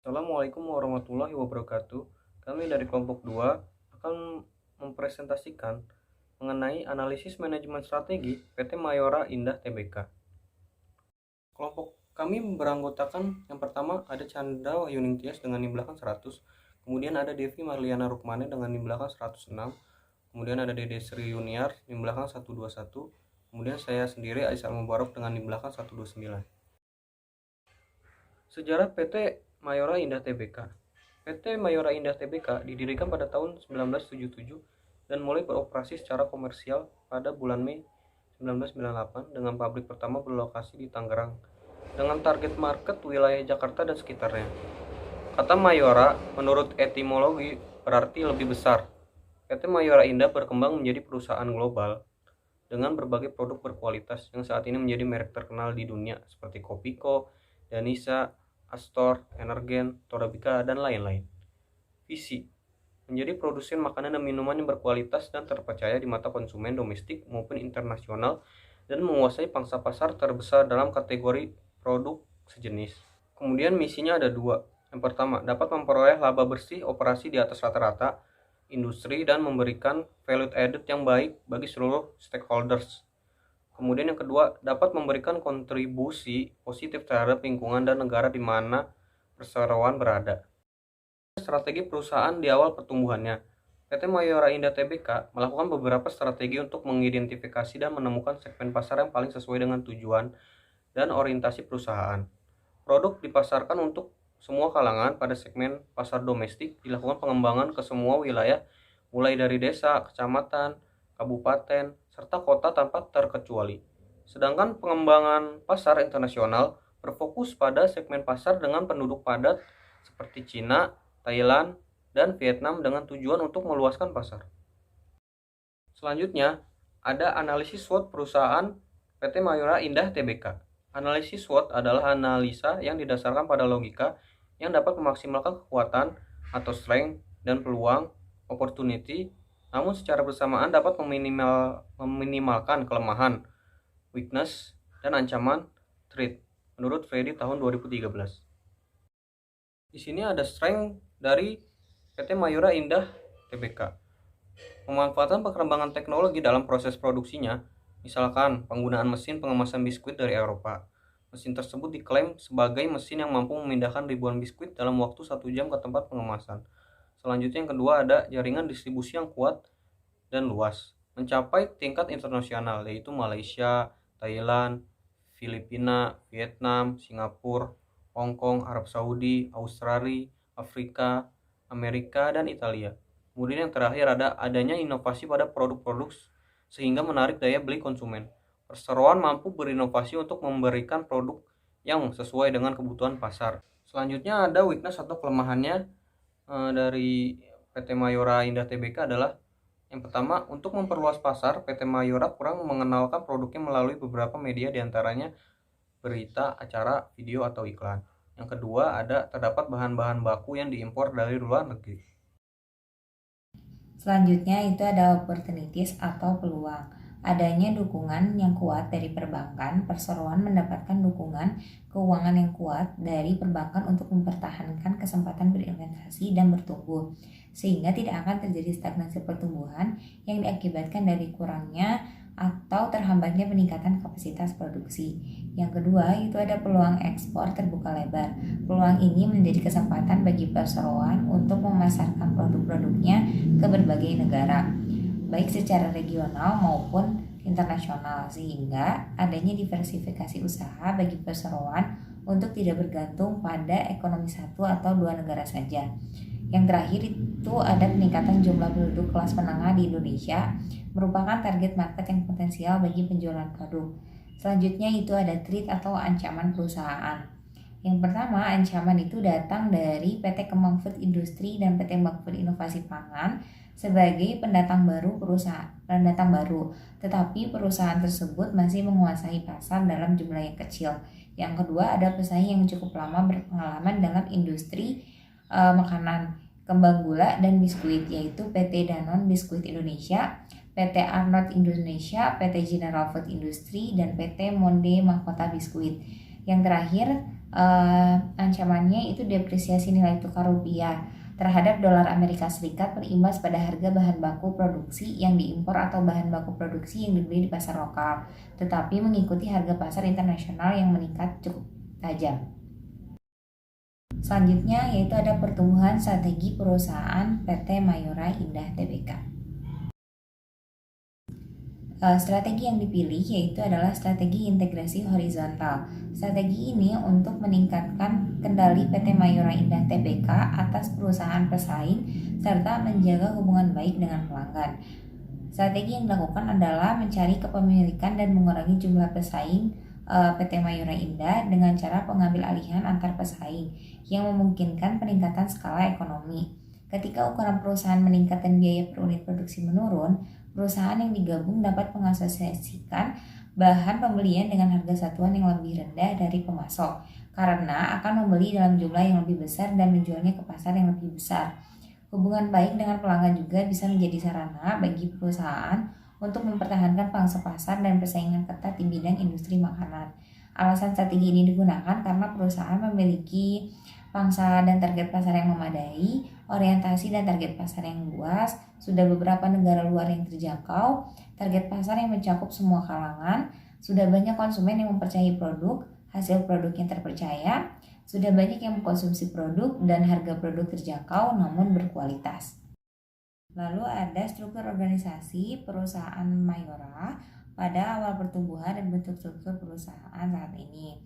Assalamualaikum warahmatullahi wabarakatuh. Kami dari kelompok 2 akan mempresentasikan mengenai analisis manajemen strategi PT Mayora Indah Tbk. Kelompok kami beranggotakan yang pertama ada Chandra Wahyuning Tias dengan NIM belakang 100, kemudian ada Devi Marliana Rukmane dengan NIM belakang 106, kemudian ada Dede Sri Yuniar NIM belakang 121, kemudian saya sendiri Aisyah Mubarok dengan NIM belakang 129. Sejarah PT Mayora Indah Tbk. PT Mayora Indah Tbk didirikan pada tahun 1977 dan mulai beroperasi secara komersial pada bulan Mei 1998 dengan pabrik pertama berlokasi di Tangerang dengan target market wilayah Jakarta dan sekitarnya. Kata Mayora menurut etimologi berarti lebih besar. PT Mayora Indah berkembang menjadi perusahaan global dengan berbagai produk berkualitas yang saat ini menjadi merek terkenal di dunia seperti Kopiko, Danisa, Astor, Energen, Torabika, dan lain-lain. Visi menjadi produsen makanan dan minuman yang berkualitas dan terpercaya di mata konsumen domestik maupun internasional dan menguasai pangsa pasar terbesar dalam kategori produk sejenis. Kemudian misinya ada dua. Yang pertama, dapat memperoleh laba bersih operasi di atas rata-rata industri dan memberikan value added yang baik bagi seluruh stakeholders. Kemudian yang kedua, dapat memberikan kontribusi positif terhadap lingkungan dan negara di mana perseroan berada. Strategi perusahaan di awal pertumbuhannya. PT Mayora Indah Tbk melakukan beberapa strategi untuk mengidentifikasi dan menemukan segmen pasar yang paling sesuai dengan tujuan dan orientasi perusahaan. Produk dipasarkan untuk semua kalangan pada segmen pasar domestik, dilakukan pengembangan ke semua wilayah, mulai dari desa, kecamatan, kabupaten, serta kota tanpa terkecuali. Sedangkan pengembangan pasar internasional berfokus pada segmen pasar dengan penduduk padat seperti Cina, Thailand, dan Vietnam dengan tujuan untuk meluaskan pasar. Selanjutnya, ada analisis SWOT perusahaan PT Mayora Indah Tbk. Analisis SWOT adalah analisa yang didasarkan pada logika yang dapat memaksimalkan kekuatan atau strength dan peluang, opportunity, namun secara bersamaan dapat meminimalkan kelemahan, weakness, dan ancaman, threat, menurut Freddy tahun 2013. Di sini ada strength dari PT Mayora Indah Tbk. Pemanfaatan perkembangan teknologi dalam proses produksinya, misalkan penggunaan mesin pengemasan biskuit dari Eropa. Mesin tersebut diklaim sebagai mesin yang mampu memindahkan ribuan biskuit dalam waktu 1 jam ke tempat pengemasan. Selanjutnya yang kedua ada jaringan distribusi yang kuat dan luas, mencapai tingkat internasional yaitu Malaysia, Thailand, Filipina, Vietnam, Singapura, Hong Kong, Arab Saudi, Australia, Afrika, Amerika, dan Italia. Kemudian yang terakhir ada adanya inovasi pada produk-produk sehingga menarik daya beli konsumen. Perseroan mampu berinovasi untuk memberikan produk yang sesuai dengan kebutuhan pasar. Selanjutnya ada weakness atau kelemahannya dari PT Mayora Indah Tbk adalah yang pertama, untuk memperluas pasar, PT Mayora kurang mengenalkan produknya melalui beberapa media diantaranya berita, acara, video, atau iklan. Yang kedua, terdapat bahan-bahan baku yang diimpor dari luar negeri. Selanjutnya itu ada opportunities atau peluang. Adanya dukungan yang kuat dari perbankan, perseroan mendapatkan dukungan keuangan yang kuat dari perbankan untuk mempertahankan kesempatan berinvestasi dan bertumbuh, sehingga tidak akan terjadi stagnasi pertumbuhan yang diakibatkan dari kurangnya atau terhambatnya peningkatan kapasitas produksi. Yang kedua, itu ada peluang ekspor terbuka lebar. Peluang ini menjadi kesempatan bagi perseroan untuk memasarkan produk-produknya ke berbagai negara, baik secara regional maupun internasional, sehingga adanya diversifikasi usaha bagi perseroan untuk tidak bergantung pada ekonomi satu atau dua negara saja. Yang terakhir itu ada peningkatan jumlah penduduk kelas menengah di Indonesia, merupakan target market yang potensial bagi penjualan produk. Selanjutnya itu ada threat atau ancaman perusahaan. Yang pertama, ancaman itu datang dari PT Kemang Food Industri dan PT Kemang Food Inovasi Pangan sebagai pendatang baru, tetapi perusahaan tersebut masih menguasai pasar dalam jumlah yang kecil. Yang kedua, ada pesaing yang cukup lama berpengalaman dalam industri makanan, kembang gula, dan biskuit, yaitu PT Danone Biskuit Indonesia, PT Arnold Indonesia, PT General Food Industry, dan PT Monde Mahkota Biskuit. Yang terakhir Ancamannya itu depresiasi nilai tukar rupiah terhadap dolar Amerika Serikat berimbas pada harga bahan baku produksi yang diimpor atau bahan baku produksi yang dibeli di pasar lokal, tetapi mengikuti harga pasar internasional yang meningkat cukup tajam. Selanjutnya yaitu ada pertumbuhan strategi perusahaan PT Mayora Indah Tbk. Strategi yang dipilih yaitu adalah strategi integrasi horizontal. Strategi ini untuk meningkatkan kendali PT Mayora Indah Tbk atas perusahaan pesaing serta menjaga hubungan baik dengan pelanggan. Strategi yang dilakukan adalah mencari kepemilikan dan mengurangi jumlah pesaing PT Mayora Indah dengan cara pengambil alihan antar pesaing yang memungkinkan peningkatan skala ekonomi. Ketika ukuran perusahaan meningkat dan biaya per unit produksi menurun, perusahaan yang digabung dapat mengasosiasikan bahan pembelian dengan harga satuan yang lebih rendah dari pemasok karena akan membeli dalam jumlah yang lebih besar dan menjualnya ke pasar yang lebih besar. Hubungan baik dengan pelanggan juga bisa menjadi sarana bagi perusahaan untuk mempertahankan pangsa pasar dan persaingan ketat di bidang industri makanan. Alasan strategi ini digunakan karena perusahaan memiliki pangsa dan target pasar yang memadai, orientasi dan target pasar yang luas, sudah beberapa negara luar yang terjangkau, target pasar yang mencakup semua kalangan, sudah banyak konsumen yang mempercayai produk, hasil produk yang terpercaya, sudah banyak yang mengkonsumsi produk dan harga produk terjangkau namun berkualitas. Lalu ada struktur organisasi perusahaan Mayora pada awal pertumbuhan dan bentuk struktur perusahaan saat ini.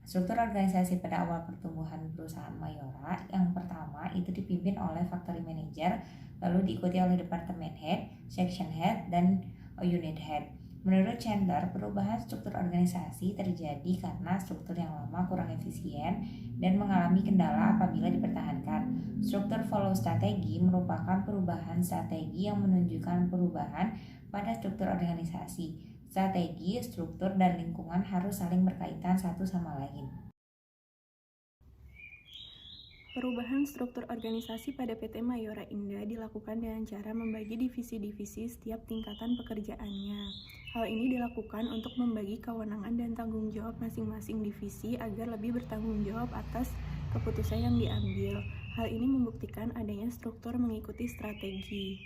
Struktur organisasi pada awal pertumbuhan perusahaan Mayora yang pertama itu dipimpin oleh factory manager, lalu diikuti oleh department head, section head, dan unit head. Menurut Chandler, perubahan struktur organisasi terjadi karena struktur yang lama kurang efisien dan mengalami kendala apabila dipertahankan. Struktur follow strategi merupakan perubahan strategi yang menunjukkan perubahan pada struktur organisasi. Strategi, struktur, dan lingkungan harus saling berkaitan satu sama lain. Perubahan struktur organisasi pada PT Mayora Indah dilakukan dengan cara membagi divisi-divisi setiap tingkatan pekerjaannya. Hal ini dilakukan untuk membagi kewenangan dan tanggung jawab masing-masing divisi agar lebih bertanggung jawab atas keputusan yang diambil. Hal ini membuktikan adanya struktur mengikuti strategi.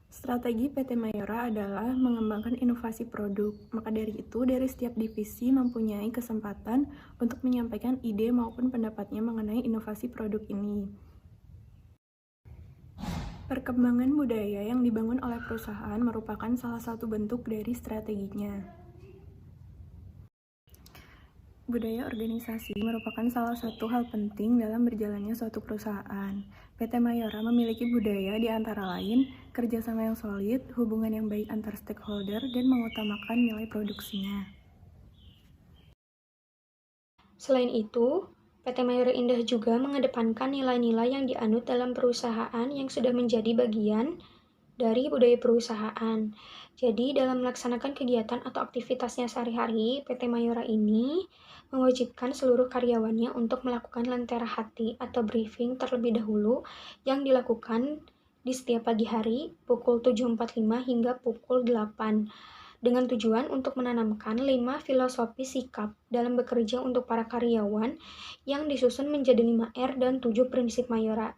Strategi PT Mayora adalah mengembangkan inovasi produk. Maka dari itu, dari setiap divisi mempunyai kesempatan untuk menyampaikan ide maupun pendapatnya mengenai inovasi produk ini. Perkembangan budaya yang dibangun oleh perusahaan merupakan salah satu bentuk dari strateginya. Budaya organisasi merupakan salah satu hal penting dalam berjalannya suatu perusahaan. PT Mayora memiliki budaya di antara lain kerjasama yang solid, hubungan yang baik antar stakeholder, dan mengutamakan nilai produksinya. Selain itu, PT Mayora Indah juga mengedepankan nilai-nilai yang dianut dalam perusahaan yang sudah menjadi bagian dari budaya perusahaan. Jadi, dalam melaksanakan kegiatan atau aktivitasnya sehari-hari, PT Mayora ini mewajibkan seluruh karyawannya untuk melakukan lentera hati atau briefing terlebih dahulu yang dilakukan di setiap pagi hari pukul 7.45 hingga pukul 8 dengan tujuan untuk menanamkan 5 filosofi sikap dalam bekerja untuk para karyawan yang disusun menjadi 5R dan 7 prinsip Mayora.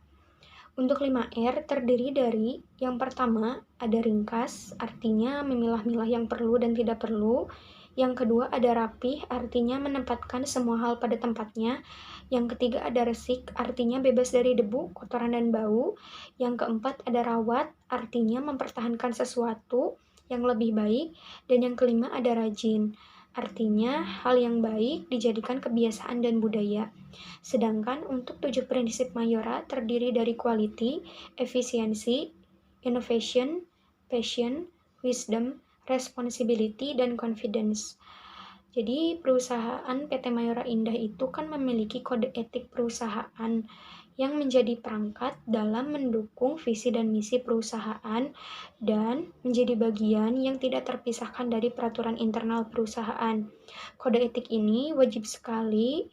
Untuk 5R terdiri dari yang pertama ada ringkas, artinya memilah-milah yang perlu dan tidak perlu. Yang kedua ada rapih, artinya menempatkan semua hal pada tempatnya. Yang ketiga ada resik, artinya bebas dari debu, kotoran, dan bau. Yang keempat ada rawat, artinya mempertahankan sesuatu yang lebih baik. Dan yang kelima ada rajin, artinya hal yang baik dijadikan kebiasaan dan budaya. Sedangkan untuk 7 prinsip Mayora terdiri dari quality, efisiensi, innovation, passion, wisdom, responsibility, dan confidence. Jadi perusahaan PT Mayora Indah itu kan memiliki kode etik perusahaan yang menjadi perangkat dalam mendukung visi dan misi perusahaan dan menjadi bagian yang tidak terpisahkan dari peraturan internal perusahaan. Kode etik ini wajib sekali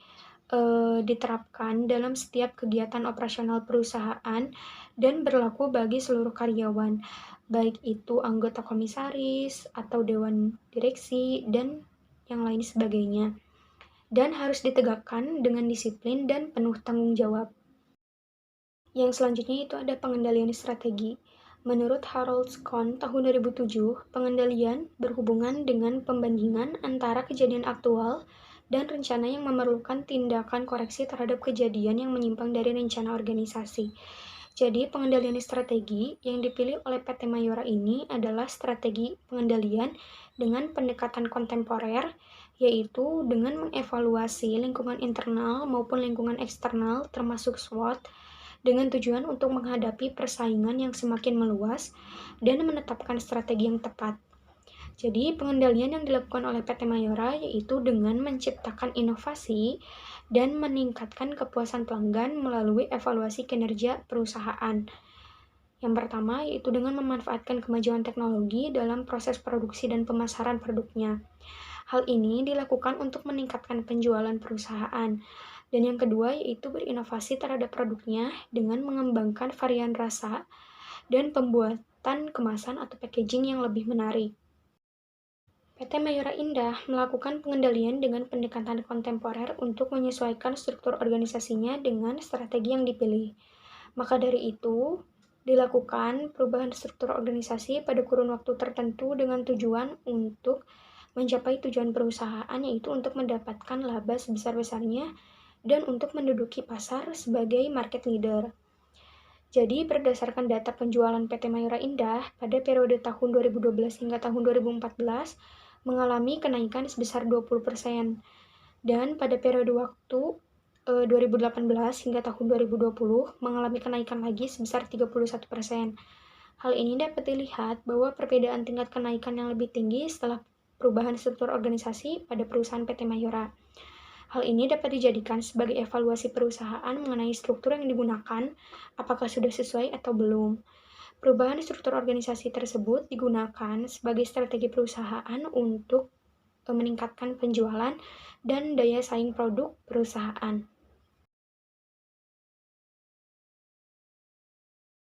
diterapkan dalam setiap kegiatan operasional perusahaan dan berlaku bagi seluruh karyawan, baik itu anggota komisaris atau dewan direksi dan yang lain sebagainya. dan harus ditegakkan dengan disiplin dan penuh tanggung jawab. Yang selanjutnya itu ada pengendalian strategi. Menurut Harold Scott tahun 2007, pengendalian berhubungan dengan pembandingan antara kejadian aktual dan rencana yang memerlukan tindakan koreksi terhadap kejadian yang menyimpang dari rencana organisasi. Jadi, pengendalian strategi yang dipilih oleh PT Mayora ini adalah strategi pengendalian dengan pendekatan kontemporer, yaitu dengan mengevaluasi lingkungan internal maupun lingkungan eksternal termasuk SWOT, dengan tujuan untuk menghadapi persaingan yang semakin meluas dan menetapkan strategi yang tepat. Jadi, pengendalian yang dilakukan oleh PT Mayora yaitu dengan menciptakan inovasi dan meningkatkan kepuasan pelanggan melalui evaluasi kinerja perusahaan. Yang pertama yaitu dengan memanfaatkan kemajuan teknologi dalam proses produksi dan pemasaran produknya. Hal ini dilakukan untuk meningkatkan penjualan perusahaan. Dan yang kedua yaitu berinovasi terhadap produknya dengan mengembangkan varian rasa dan pembuatan kemasan atau packaging yang lebih menarik. PT Mayora Indah melakukan pengendalian dengan pendekatan kontemporer untuk menyesuaikan struktur organisasinya dengan strategi yang dipilih. Maka dari itu, dilakukan perubahan struktur organisasi pada kurun waktu tertentu dengan tujuan untuk mencapai tujuan perusahaan, yaitu untuk mendapatkan laba sebesar-besarnya dan untuk menduduki pasar sebagai market leader. Jadi, berdasarkan data penjualan PT Mayora Indah pada periode tahun 2012 hingga tahun 2014, mengalami kenaikan sebesar 20%. Dan pada periode waktu 2018 hingga tahun 2020 mengalami kenaikan lagi sebesar 31%. Hal ini dapat dilihat bahwa perbedaan tingkat kenaikan yang lebih tinggi setelah perubahan struktur organisasi pada perusahaan PT Mayora. Hal ini dapat dijadikan sebagai evaluasi perusahaan mengenai struktur yang digunakan, apakah sudah sesuai atau belum. Perubahan struktur organisasi tersebut digunakan sebagai strategi perusahaan untuk meningkatkan penjualan dan daya saing produk perusahaan.